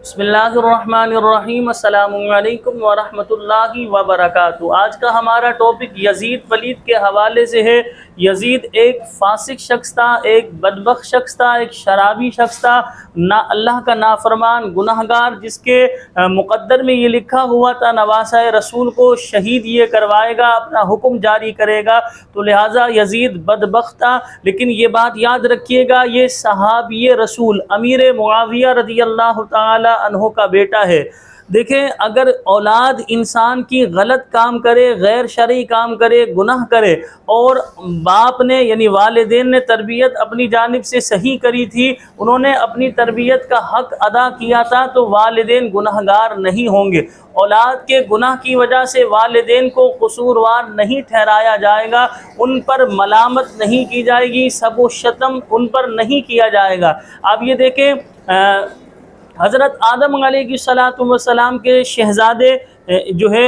बिस्मिल्लाहिर्रहमानिर्रहीम अस्सलामुअलैकुम वरहमतुल्लाहि वबरकातुहू। आज का हमारा टॉपिक यजीद वलीद के हवाले से है। यजीद एक फासिक शख्स था, एक बदबख्त शख्स था, एक शराबी शख्स था, ना अल्लाह का नाफरमान गुनाहगार, जिसके मुक़द्दर में ये लिखा हुआ था नवासा रसूल को शहीद ये करवाएगा, अपना हुक्म जारी करेगा। तो लिहाजा यजीद बदबख्त था। लेकिन ये बात याद रखिएगा, ये सहाबी रसूल अमीर मुआविया रज़ी अल्लाह ताला अन्हु का बेटा है। देखें, अगर औलाद इंसान की गलत काम करे, गैर शरई काम करे, गुनाह करे, और बाप ने यानी वालिदैन ने तरबियत अपनी जानिब से सही करी थी, उन्होंने अपनी तरबियत का हक अदा किया था, तो वालिदैन गुनाहगार नहीं होंगे। औलाद के गुनाह की वजह से वालिदैन को कसूरवार नहीं ठहराया जाएगा, उन पर मलामत नहीं की जाएगी, सब व शतम उन पर नहीं किया जाएगा। आप ये देखें, हज़रत आदम अलैहिस्सलातु वस्सलाम के शहज़ादे जो है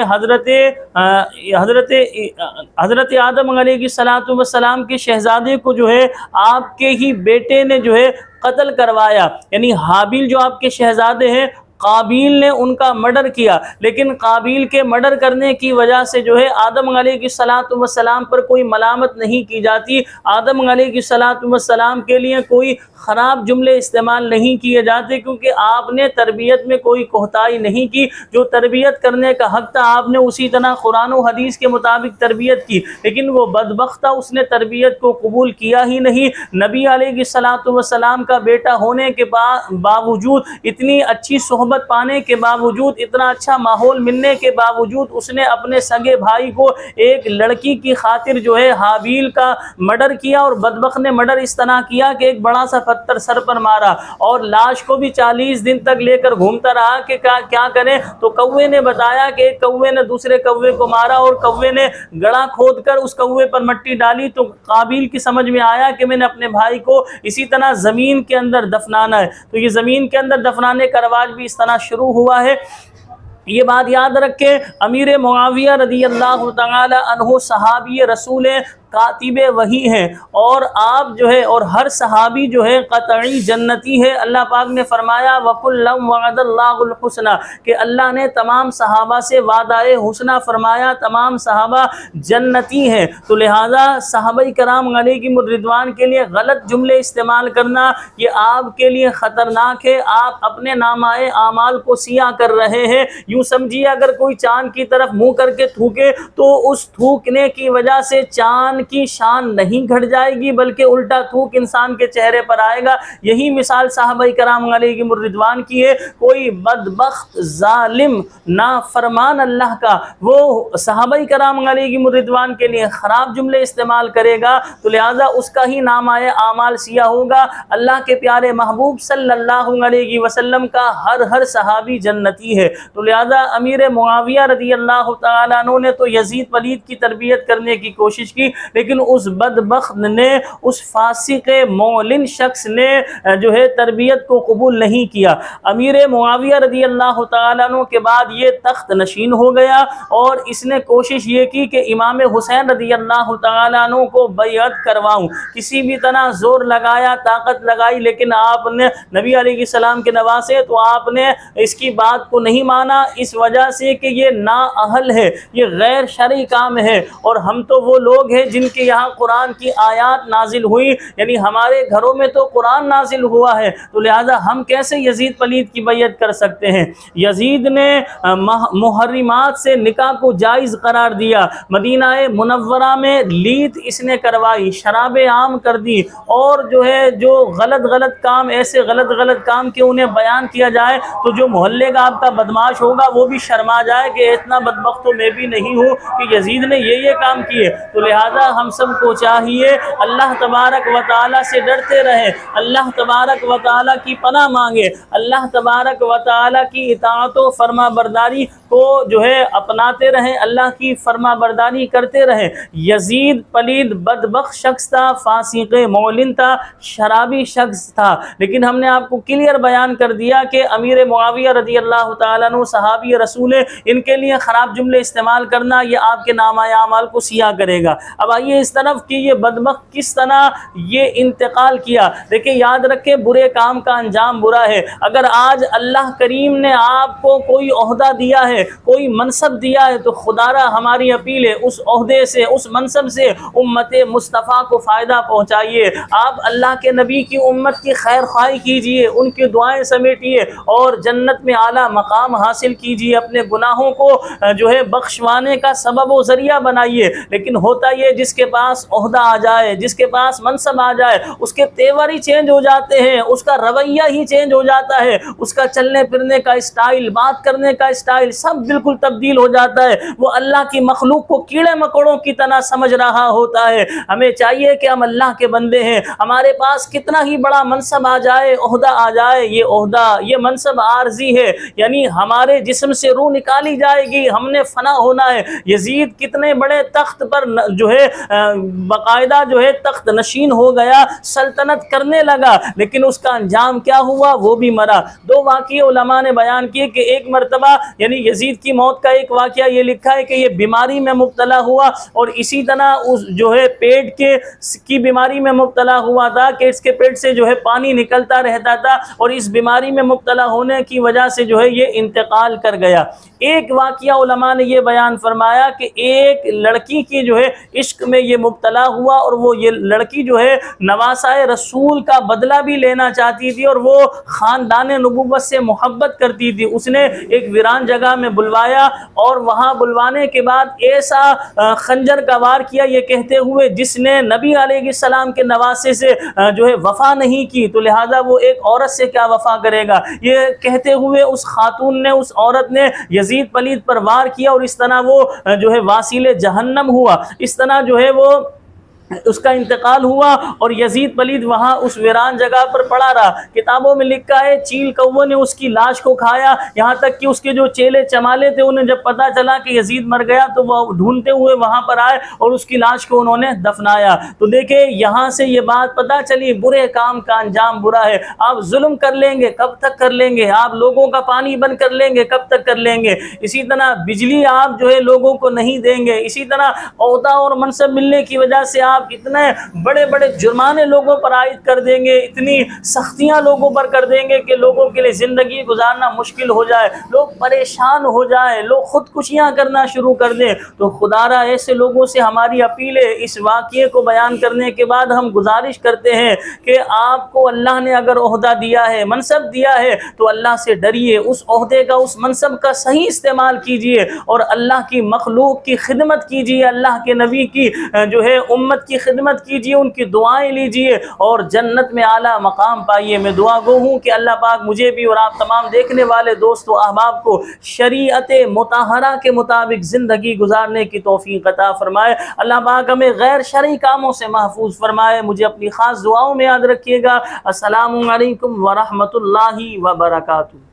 हज़रत आदम अलैहिस्सलातु वस्सलाम के शहज़ादे को जो है आपके ही बेटे ने जो है कत्ल करवाया। यानी हाबिल जो आपके शहज़ादे हैं, काबिल ने उनका मर्डर किया, लेकिन काबिल के मर्डर करने की वजह से जो है आदम अलैहिस्सलातु वस्सलाम पर कोई मलामत नहीं की जाती। आदम अलैहिस्सलातु वस्सलाम के लिए कोई ख़राब जुमले इस्तेमाल नहीं किए जाते, क्योंकि आपने तरबियत में कोई कोताही नहीं की। जो तरबियत करने का हक़ था आपने उसी तरह कुरान और हदीस के मुताबिक तरबियत की, लेकिन वो बदबख्त था, उसने तरबियत को कबूल किया ही नहीं। नबी अलैहिस्सलातु वस्सलाम का बेटा होने के बावजूद, इतनी अच्छी सोहबत पाने के बावजूद, इतना अच्छा माहौल मिलने के बावजूद, उसने अपने सगे भाई को एक लड़की की खातिर जो है हाबील का मर्डर किया। और बदबख्त ने मर्डर इस तरह किया कि एक बड़ा सा पत्थर सर पर मारा और लाश को भी 40 दिन तक लेकर घूमता रहा कि क्या करें। तो कौवे ने बताया कि एक कौवे ने दूसरे कौवे को मारा और कौवे ने गड़ा खोद कर उस कौवे पर मिट्टी डाली। तो काबिल की समझ में आया कि मैंने अपने भाई को इसी तरह ज़मीन के अंदर दफनाना है। तो ये ज़मीन के अंदर दफनाने का रवाज भी इस तरह शुरू हुआ है। ये बात याद रखें, अमीर मुआविया रज़ी अल्लाह ताला अन्हु सहाबी रसूल कातिबे वही हैं, और आप जो है और हर सहाबी जो है क़तई जन्नती है। अल्लाह पाक ने फरमाया वकुल्लम वअदल्लाहुल हुस्ना, कि अल्लाह ने तमाम सहाबा से वादाए हुस्ना फरमाया, तमाम सहाबा जन्नती हैं। तो लिहाजा सहाबाए कराम अलैहिमुर रिदवान के लिए गलत जुमले इस्तेमाल करना ये आपके लिए ख़तरनाक है। आप अपने नामाए आमाल को सिया कर रहे हैं। यूँ समझिए, अगर कोई चाँद की तरफ मुँह करके थूके तो उस थूकने की वजह से चाँद की शान नहीं घट जाएगी, बल्कि उल्टा थूक इंसान के चेहरे पर आएगा। यही मिसाल साहबाए कराम अलैहिमुर रिदवान की है। कोई बदबख्त जालिम नाफरमान अल्लाह का वो साहबाए कराम अलैहिमुर रिदवान के लिए ख़राब जुमले इस्तेमाल करेगा, तो लिहाजा उसका ही नाम आए आमाल सिया होगा। अल्लाह के प्यारे महबूब सल्लल्लाहु अलैहि वसल्लम का हर सहाबी जन्नती है। तो लिहाजा अमीर मुआविया रज़ी अल्लाह ताला अन्हु ने तो यजीद वलीद की तरबियत करने की कोशिश की, लेकिन उस बदबख्त ने, उस फासिक मौलिन शख्स ने जो है तरबियत को कबूल नहीं किया। अमीर मुआविया रज़ी अल्लाह ताला अन्हु के बाद ये तख्त नशीन हो गया और इसने कोशिश ये की कि इमाम हुसैन रज़ी अल्लाह ताला अन्हु को बैअत करवाऊँ। किसी भी तरह जोर लगाया, ताकत लगाई, लेकिन आपने नबी अलैहिस्सलाम के नवासे, तो आपने इसकी बात को नहीं माना, इस वजह से कि ये नाअहल है, ये गैर शरई काम है। और हम तो वो लोग हैं जिनके यहाँ कुरान की आयात नाजिल हुई, यानी हमारे घरों में तो कुरान नाजिल हुआ है, तो लिहाजा हम कैसे यजीद वलीद की बैयत कर सकते हैं। यजीद ने मुहर्रिमात से निकाह को जायज़ करार दिया। मदीना मुनव्वरा में लीत इसने करवाई, शराब आम कर दी, और जो है जो गलत काम, ऐसे गलत काम के उन्हें बयान किया जाए तो जो मोहल्ले का आपका बदमाश होगा वो भी शर्मा जाए कि इतना बदबख्त तो मैं भी नहीं हूँ कि यजीद ने ये काम किए। तो लिहाजा हम सबको चाहिए अल्लाह तबारक व तआला से डरते रहें, अल्लाह तबारक व तआला की पनाह मांगे, अल्लाह तबारक व तआला की इताअत व फरमा बरदारी को जो है अपनाते रहें, अल्लाह की फरमा बरदारी करते रहें। यजीद पलीद बदबख्त शख्स था, फासिक मौलिन था, शराबी शख्स था, लेकिन हमने आपको क्लियर बयान कर दिया कि अमीर मुआविया रज़ी अल्लाह ताला अन्हु सहाबी रसूल, इनके लिए ख़राब जुमले इस्तेमाल करना ये आपके नामाए आमाल को सिया करेगा। अब आइए इस तरफ कि ये बदबख्त किस तरह ये इंतकाल किया। देखिए याद रखें, बुरे काम का अंजाम बुरा है। अगर आज अल्लाह करीम ने आपको कोई ओहदा दिया है, कोई मनसब दिया है, तो खुदारा हमारी अपील है उस ओहदे से, उस मनसब से उम्मत मुस्तफ़ा को फ़ायदा पहुँचाइए। आप अल्लाह के नबी की उम्मत की खैर खाई कीजिए, उनकी दुआएं समेटिए और जन्नत में आला मकाम हासिल कीजिए। अपने गुनाहों को जो है बख्शवाने का सबब व ज़रिया बनाइए। लेकिन होता ये, जिसके पास ओहदा आ जाए, जिसके पास मनसब आ जाए, उसके तेवर ही चेंज हो जाते हैं, उसका रवैया ही चेंज हो जाता है, उसका चलने फिरने का स्टाइल, बात करने का स्टाइल सब बिल्कुल तब्दील हो जाता है। वो अल्लाह की मखलूक को कीड़े मकोड़ों की तरह समझ रहा होता है। हमें चाहिए कि हम अल्लाह के बंदे हैं, हमारे पास कितना ही बड़ा मनसब आ जाए, ओहदा आ जाए, ये ओहदा, ये मनसब आर्जी है, यानी हमारे जिस्म से रूह निकाली जाएगी, हमने फना होना है। यजीद कितने बड़े तख्त पर जो है बाकायदा जो है तख्त नशीन हो गया, सल्तनत करने लगा, लेकिन उसका अंजाम क्या हुआ, वो भी मरा। दो वाक़ये उलमा ने बयान किए कि एक मरतबा यानी यजीद की मौत का एक वाक़या ये लिखा है कि ये बीमारी में मुब्तला हुआ और इसी तरह उस जो है पेट की बीमारी में मुब्तला हुआ था कि इसके पेट से जो है पानी निकलता रहता था और इस बीमारी में मुब्तला होने की वजह से जो है ये इंतकाल कर गया। एक वाक़या उलमा ने ये बयान फरमाया कि एक लड़की की जो है इश्क में ये मुब्तला हुआ और वो ये लड़की जो है नवासाए रसूल का बदला भी लेना चाहती थी और वो ख़ानदान नबूवत से मोहब्बत करती थी। उसने एक वीरान जगह में बुलवाया और वहाँ बुलवाने के बाद ऐसा खंजर का वार किया, ये कहते हुए जिसने नबी अलैहिस्सलाम के नवासे से जो है वफ़ा नहीं की तो लिहाजा वो एक औरत से क्या वफ़ा करेगा। ये कहते हुए उस खातून ने, उस औरत ने यजीद पलीद पर वार किया और इस तरह वो जो है वासिले जहन्नम हुआ। इस तरह जो है वो उसका इंतकाल हुआ और यजीद पलीद वहाँ उस वीरान जगह पर पड़ा रहा। किताबों में लिखा है चील कौवे ने उसकी लाश को खाया, यहाँ तक कि उसके जो चेले चमाले थे उन्हें जब पता चला कि यजीद मर गया तो वह ढूंढते हुए वहाँ पर आए और उसकी लाश को उन्होंने दफनाया। तो देखे यहाँ से ये बात पता चली, बुरे काम का अंजाम बुरा है। आप जुल्म कर लेंगे कब तक कर लेंगे, आप लोगों का पानी बंद कर लेंगे कब तक कर लेंगे, इसी तरह बिजली आप जो है लोगों को नहीं देंगे, इसी तरह ओहदा और मनसब मिलने की वजह से आप इतने बड़े बड़े जुर्माने लोगों पर आयद कर देंगे, इतनी सख्तियां लोगों पर कर देंगे कि लोगों के लिए ज़िंदगी गुजारना मुश्किल हो जाए, लोग परेशान हो जाए, लोग खुदकुशियां करना शुरू कर दें। तो खुदारा ऐसे लोगों से हमारी अपील है, इस वाक़ये को बयान करने के बाद हम गुजारिश करते हैं कि आपको अल्लाह ने अगर ओहदा दिया है, मनसब दिया है, तो अल्लाह से डरिए, उस ओहदे का, उस मनसब का सही इस्तेमाल कीजिए और अल्लाह की मखलूक की खिदमत कीजिए, अल्लाह के नबी की जो है उम्मत की खिदमत कीजिए, उनकी दुआएं लीजिए और जन्नत में आला मकाम पाइए। मैं दुआ गो हूँ कि अल्लाह पाक मुझे भी और आप तमाम देखने वाले दोस्तों अहबाब को शरीयत मुताहरा के मुताबिक ज़िंदगी गुजारने की तौफीक अता फरमाए। अल्लाह पाक हमें गैर शरई कामों से महफूज फरमाए। मुझे अपनी ख़ास दुआओं में याद रखिएगा। अस्सलामु अलैकुम व रहमतुल्लाहि व बरकातुहू।